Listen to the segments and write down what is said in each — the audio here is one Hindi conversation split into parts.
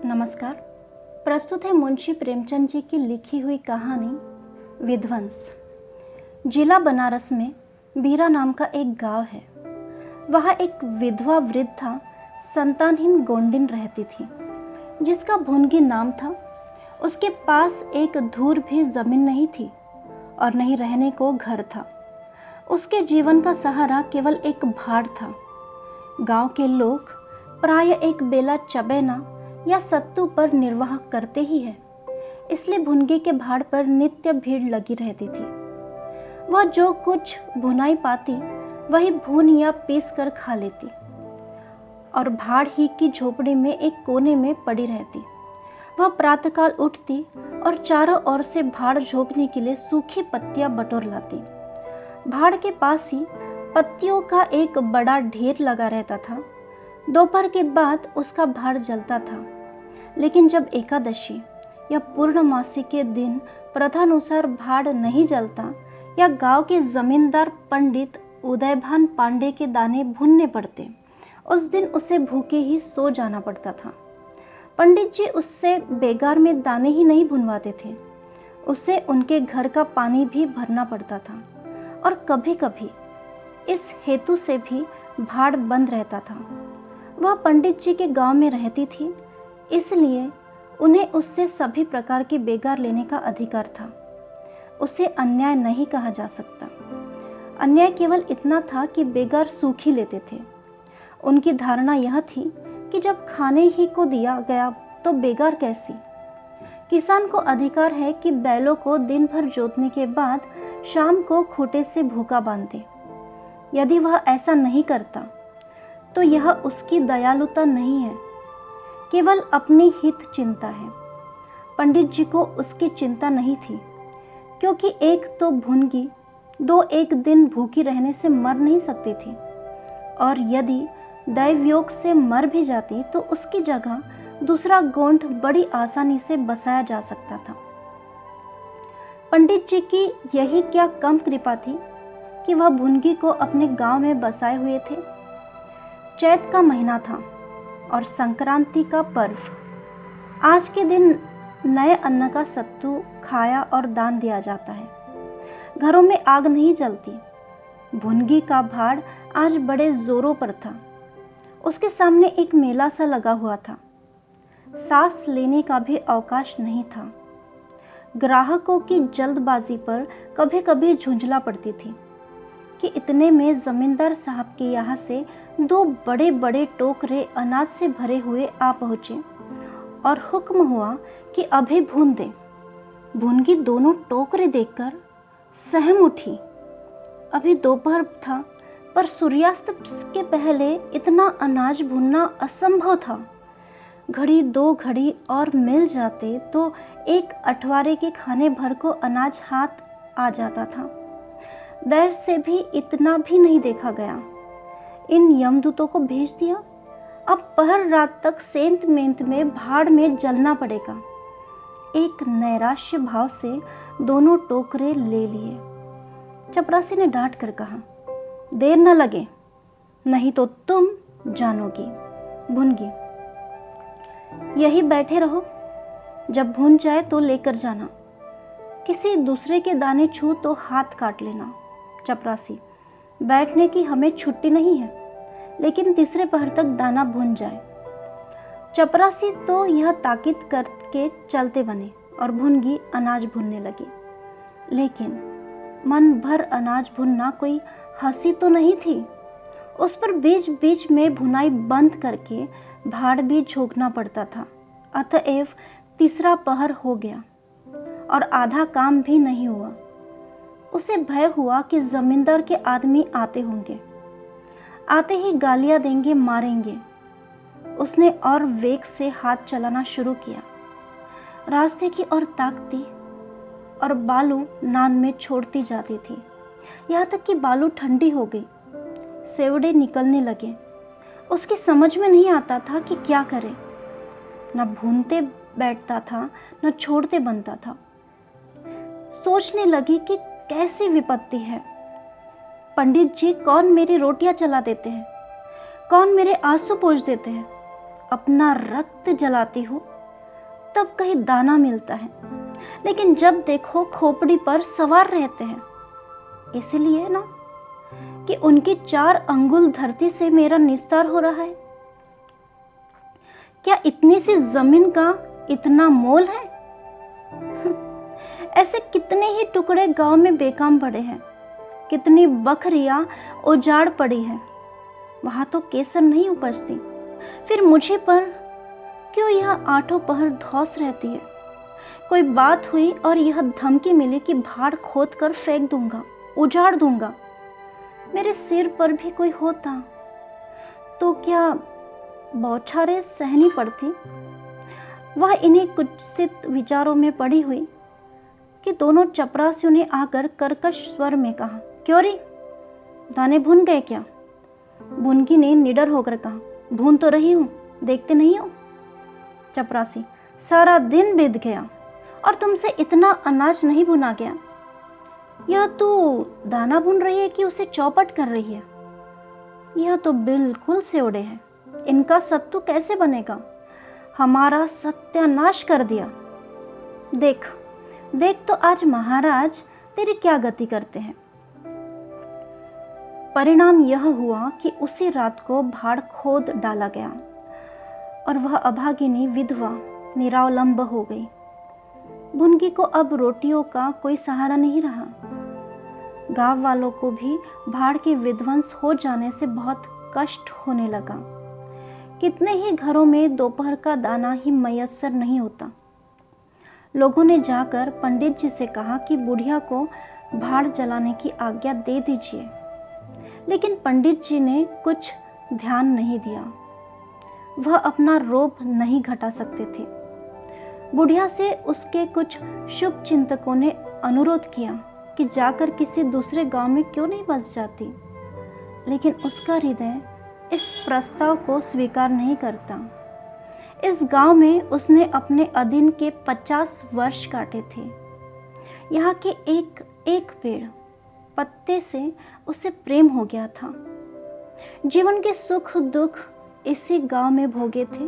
नमस्कार। प्रस्तुत है मुंशी प्रेमचंद जी की लिखी हुई कहानी विध्वंस। जिला बनारस में बीरा नाम का एक गांव है। वहाँ एक विधवा वृद्धा संतानहीन गोंडिन रहती थी जिसका भुनगी नाम था। उसके पास एक धूर भी जमीन नहीं थी और नहीं रहने को घर था। उसके जीवन का सहारा केवल एक भाड़ था। गांव के लोग प्राय एक बेला चबेना या सत्तू पर निर्वाह करते ही है, इसलिए भुनगी के भाड़ पर नित्य भीड़ लगी रहती थी। वह जो कुछ भुनाई पाती वही भून या पीस कर खा लेती और भाड़ ही की झोपड़ी में एक कोने में पड़ी रहती। वह प्रातःकाल उठती और चारों ओर से भाड़ झोंकने के लिए सूखी पत्तियां बटोर लाती। भाड़ के पास ही पत्तियों का एक बड़ा ढेर लगा रहता था। दोपहर के बाद उसका भाड़ जलता था, लेकिन जब एकादशी या पूर्णमासी के दिन प्रथानुसार भाड़ नहीं जलता या गांव के जमींदार पंडित उदयभान पांडे के दाने भुनने पड़ते, उस दिन उसे भूखे ही सो जाना पड़ता था। पंडित जी उससे बेगार में दाने ही नहीं भुनवाते थे, उसे उनके घर का पानी भी भरना पड़ता था और कभी कभी इस हेतु से भी भाड़ बंद रहता था। वह पंडित जी के गांव में रहती थी, इसलिए उन्हें उससे सभी प्रकार की बेगार लेने का अधिकार था। उसे अन्याय नहीं कहा जा सकता। अन्याय केवल इतना था कि बेगार सूख ही लेते थे। उनकी धारणा यह थी कि जब खाने ही को दिया गया तो बेगार कैसी। किसान को अधिकार है कि बैलों को दिन भर जोतने के बाद शाम को खूंटे से भूखा बांध दे। यदि वह ऐसा नहीं करता तो यह उसकी दयालुता नहीं है, केवल अपनी हित चिंता है। पंडित जी को उसकी चिंता नहीं थी, क्योंकि एक तो भुनगी दो एक दिन भूखी रहने से मर नहीं सकती थी, और यदि दैवयोग से मर भी जाती तो उसकी जगह दूसरा गोंठ बड़ी आसानी से बसाया जा सकता था। पंडित जी की यही क्या कम कृपा थी कि वह भुनगी को अपने गांव में बसाए हुए थे। चैत का महीना था और संक्रांति का पर्व। आज के दिन नए अन्न का सत्तू खाया और दान दिया जाता है। घरों में आग नहीं जलती। भुनगी का भाड़ आज बड़े जोरों पर था। उसके सामने एक मेला सा लगा हुआ था। सांस लेने का भी अवकाश नहीं था। ग्राहकों की जल्दबाजी पर कभी कभी झुंझला पड़ती थी कि इतने में जमींदार साहब के यहाँ से दो बड़े बड़े टोकरे अनाज से भरे हुए आ पहुँचे और हुक्म हुआ कि अभी भून दे। भुनगी दोनों टोकरे देखकर सहम उठी। अभी दोपहर था, पर सूर्यास्त के पहले इतना अनाज भूनना असंभव था। घड़ी दो घड़ी और मिल जाते तो एक अठवारे के खाने भर को अनाज हाथ आ जाता था। देर से भी इतना भी नहीं देखा गया। इन यमदूतों को भेज दिया। अब पहर रात तक सेंत मेंत में भाड़ में जलना पड़ेगा। एक नैराश्य भाव से दोनों टोकरे ले लिए। चपरासी ने डांट कर कहा, देर न लगे, नहीं तो तुम जानोगी। भुनगी, यही बैठे रहो, जब भून जाए तो लेकर जाना। किसी दूसरे के दाने छू तो हाथ काट लेना। चपरासी, बैठने की हमें छुट्टी नहीं है, लेकिन तीसरे पहर तक दाना भुन जाए। चपरासी तो यह ताकीद करके चलते बने और भुनगी अनाज भुनने लगी। लेकिन मन भर अनाज भुनना कोई हंसी तो नहीं थी। उस पर बीच बीच में भुनाई बंद करके भाड़ भी झोंकना पड़ता था। अतएव तीसरा पहर हो गया और आधा काम भी नहीं हुआ। उसे भय हुआ कि जमींदार के आदमी आते होंगे। आते ही गालियां देंगे, मारेंगे। उसने और वेग से हाथ चलाना शुरू किया। रास्ते की ओर ताकती और बालू नान में छोड़ती जाती थी, यहाँ तक कि बालू ठंडी हो गई। सेवड़े निकलने लगे। उसकी समझ में नहीं आता था कि क्या करे। न भूनते बैठता था, न छोड़ते बनता था। सोचने लगी कि कैसी विपत्ति है। पंडित जी कौन मेरी रोटियां चला देते हैं, कौन मेरे आंसू पोंछ देते हैं। अपना रक्त जलाती हूँ तब कहीं दाना मिलता है, लेकिन जब देखो खोपड़ी पर सवार रहते हैं। इसलिए ना कि उनकी 4 अंगुल धरती से मेरा निस्तार हो रहा है। क्या इतनी सी जमीन का इतना मोल है? ऐसे कितने ही टुकड़े गांव में बेकाम पड़े हैं, कितनी बकरियां उजाड़ पड़ी हैं, वहां तो केसर नहीं उपजती, फिर मुझे पर क्यों यह आठों पहर धौस रहती है? कोई बात हुई और यह धमकी मिली कि भाड़ खोद कर फेंक दूंगा, उजाड़ दूंगा। मेरे सिर पर भी कोई होता तो क्या बौछारें सहनी पड़ती? वह इन्हीं कुत्सित विचारों में पड़ी हुई कि दोनों चपरासियों ने आकर कर्कश स्वर में कहा, क्यों री, दाने भून गए क्या? बुनकी ने निडर होकर कहा, भून तो रही हूँ, देखते नहीं हो? चपरासी, सारा दिन बीत गया और तुमसे इतना अनाज नहीं भुना गया। यह तू दाना भून रही है कि उसे चौपट कर रही है? यह तो बिल्कुल सेवड़े है, इनका सत्तू कैसे बनेगा? हमारा सत्यानाश कर दिया। देख देख तो आज महाराज तेरी क्या गति करते हैं। परिणाम यह हुआ कि उसी रात को भाड़ खोद डाला गया और वह अभागिनी विधवा निरावलंब हो गई। बुनगी को अब रोटियों का कोई सहारा नहीं रहा। गांव वालों को भी भाड़ के विध्वंस हो जाने से बहुत कष्ट होने लगा। कितने ही घरों में दोपहर का दाना ही मयस्सर नहीं होता। लोगों ने जाकर पंडित जी से कहा कि बुढ़िया को भाड़ जलाने की आज्ञा दे दीजिए, लेकिन पंडित जी ने कुछ ध्यान नहीं दिया। वह अपना रोब नहीं घटा सकते थे। बुढ़िया से उसके कुछ शुभ चिंतकों ने अनुरोध किया कि जाकर किसी दूसरे गांव में क्यों नहीं बस जाती, लेकिन उसका हृदय इस प्रस्ताव को स्वीकार नहीं करता। इस गांव में उसने अपने अधीन के 50 वर्ष काटे थे। यहाँ के एक एक पेड़ पत्ते से उसे प्रेम हो गया था। जीवन के सुख दुख इसी गांव में भोगे थे।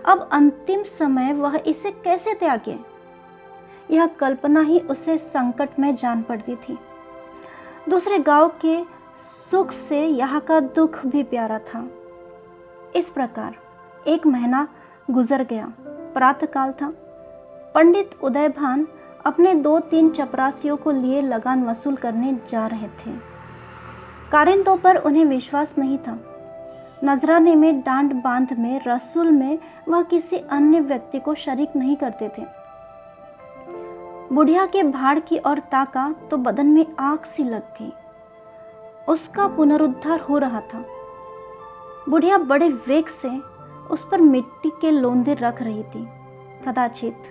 अब अंतिम समय वह इसे कैसे त्यागे? यह कल्पना ही उसे संकट में जान पड़ती थी। दूसरे गांव के सुख से यहाँ का दुख भी प्यारा था। इस प्रकार 1 महीना गुजर गया। प्रातःकाल था। पंडित उदयभान अपने 2-3 चपरासियों को लिए लगान वसूल करने जा रहे थे। कारिंदों पर उन्हें विश्वास नहीं था। नजराने में, डांड बांध में, रसूल में वह किसी अन्य व्यक्ति को शरीक नहीं करते थे। बुढ़िया के भाड़ की ओर ताका तो बदन में आग सी लग गई। उसका पुनरुद्धार हो रहा था। बुढ़िया बड़े वेग से उस पर मिट्टी के लोंदे रख रही थी। कदाचित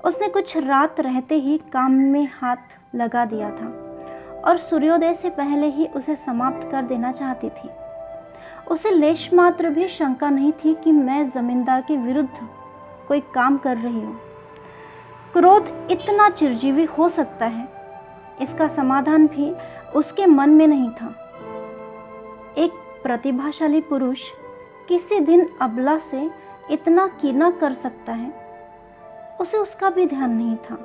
उसने कुछ रात रहते ही काम में हाथ लगा दिया था और सूर्योदय से पहले ही उसे समाप्त कर देना चाहती थी। उसे लेश मात्र भी शंका नहीं थी कि मैं जमींदार के विरुद्ध कोई काम कर रही हूँ। क्रोध इतना चिरजीवी हो सकता है, इसका समाधान भी उसके मन में नहीं था। एक प्रतिभाशाली पुरुष किसी दिन अबला से इतना कीना कर सकता है, उसे उसका भी ध्यान नहीं था।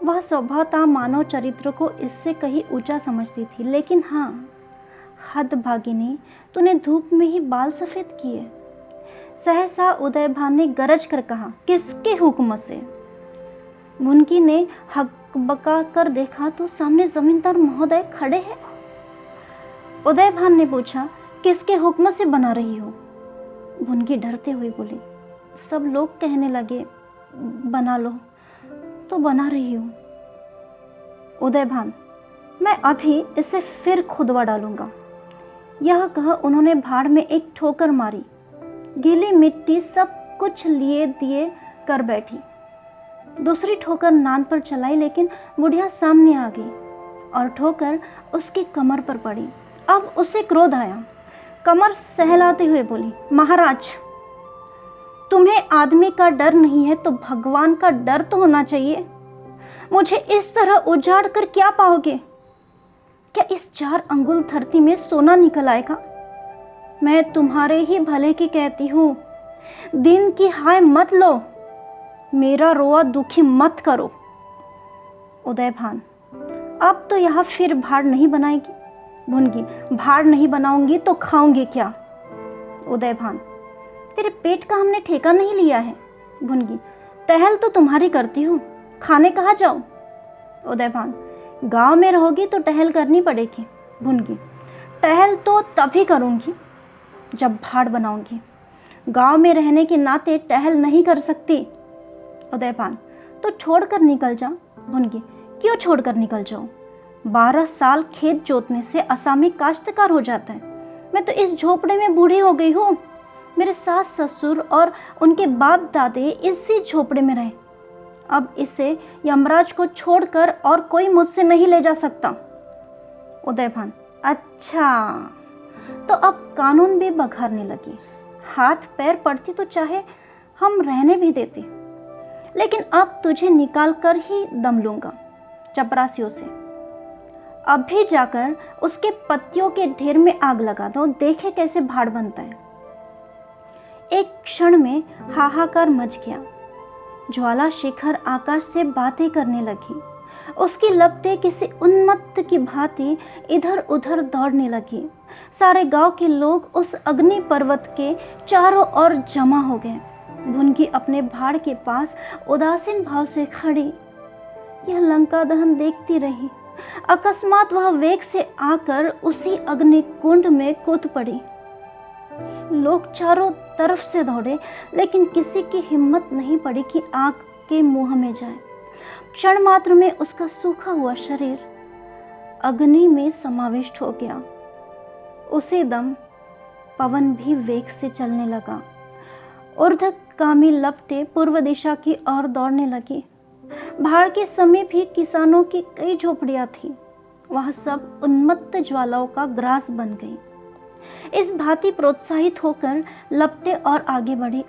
वह स्वभावतः मानव चरित्र को इससे कहीं ऊंचा समझती थी। लेकिन हाँ, हदभागिनी, तूने धूप में ही बाल सफ़ेद किए। सहसा उदयभान ने गरज कर कहा, किसके हुक्म से? बुनकी ने हकबका कर देखा तो सामने जमींदार महोदय खड़े हैं। उदयभान ने पूछा, किसके हुक्म से बना रही हो? बुनकी डरते हुए बोली, सब लोग कहने लगे बना लो तो बना रही हूँ। उदयभान, मैं अभी इसे फिर खुदवा डालूंगा। यह कह उन्होंने भाड़ में एक ठोकर मारी। गीली मिट्टी सब कुछ लिए दिए कर बैठी। दूसरी ठोकर नान पर चलाई, लेकिन बुढ़िया सामने आ गई और ठोकर उसकी कमर पर पड़ी। अब उसे क्रोध आया। कमर सहलाते हुए बोली, महाराज, तुम्हें आदमी का डर नहीं है तो भगवान का डर तो होना चाहिए। मुझे इस तरह उजाड़ कर क्या पाओगे? क्या इस 4 अंगुल धरती में सोना निकल आएगा? मैं तुम्हारे ही भले की कहती हूँ, दिन की हाय मत लो। मेरा रोआ दुखी मत करो। उदयभान, अब तो यहाँ फिर भाड़ नहीं बनाएगी। भुनगी, भाड़ नहीं बनाऊंगी तो खाऊंगी क्या? उदयभान, तेरे पेट का हमने ठेका नहीं लिया है। भुनगी, टहल तो तुम्हारी करती हूँ, खाने कहाँ जाऊँ? उदयभान, गांव में रहोगी तो टहल करनी पड़ेगी। भुनगी, टहल तो तभी करूँगी जब भाड़ बनाऊंगी, गांव में रहने के नाते टहल नहीं कर सकती। उदयभान, तो छोड़कर निकल जा। भुनगी, क्यों छोड़कर निकल जाऊं? 12 साल खेत जोतने से असामी काश्तकार हो जाता है। मैं तो इस झोपड़े में बूढ़ी हो गई हूँ। मेरे सास ससुर और उनके बाप दादे इसी झोपड़े में रहे। अब इसे यमराज को छोड़कर और कोई मुझसे नहीं ले जा सकता। उदयभान, अच्छा, तो अब कानून भी बघारने लगी। हाथ पैर पड़ती तो चाहे हम रहने भी देते, लेकिन अब तुझे निकाल कर ही दम लूंगा चपरासियों से। अभी जाकर उसके पत्तियों के ढेर में आग लगा दो, देखे कैसे भाड़ बनता है। एक क्षण में हाहाकार मच गया। ज्वाला शिखर आकाश से बातें करने लगी। उसकी लपटें किसी उन्मत्त की भांति इधर उधर दौड़ने लगी। सारे गांव के लोग उस अग्नि पर्वत के चारों ओर जमा हो गए। भुनगी अपने भाड़ के पास उदासीन भाव से खड़ी यह लंका दहन देखती रही। अकस्मात वह वेग से आकर उसी अग्नि कुंड में कूद पड़ी। लोग चारों तरफ से दौड़े, लेकिन किसी की हिम्मत नहीं पड़ी कि आग के मुंह में जाए। क्षण मात्र में उसका सूखा हुआ शरीर अग्नि में समाविष्ट हो गया। उसी दम पवन भी वेग से चलने लगा। ऊर्ध्वगामी लपटें पूर्व दिशा की ओर दौड़ने लगी। भाड़ के समीप भी किसानों की कई झोपड़ियां थीं। वह सब उन्मत्त ज्वालाओं का ग्रास बन गई। इस भांति प्रोत्साहित होकर लपटें और आगे बढ़ी।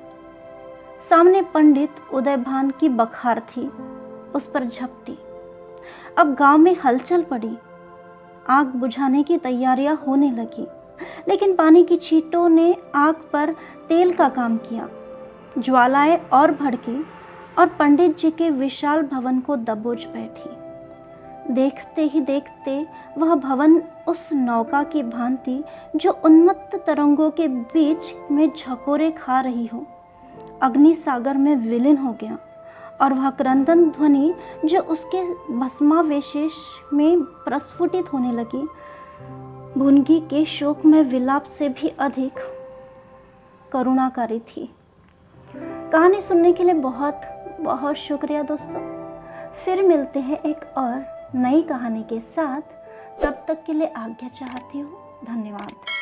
सामने पंडित उदयभान की बखार थी, उस पर झपटी। अब गांव में हलचल पड़ी। आग बुझाने की तैयारियां होने लगी, लेकिन पानी की छींटों ने आग पर तेल का काम किया। ज्वालाएं और भड़की और पंडित जी के विशाल भवन को दबोच बैठी। देखते ही देखते वह भवन उस नौका की भांति जो उन्मत्त तरंगों के बीच में झकोरे खा रही हो, अग्नि सागर में विलीन हो गया। और वह क्रंदन ध्वनि जो उसके भस्मावशेष में प्रस्फुटित होने लगी, भुनगी के शोक में विलाप से भी अधिक करुणाकारी थी। कहानी सुनने के लिए बहुत बहुत शुक्रिया दोस्तों। फिर मिलते हैं एक और नई कहानी के साथ। तब तक के लिए आज्ञा चाहती हूँ। धन्यवाद।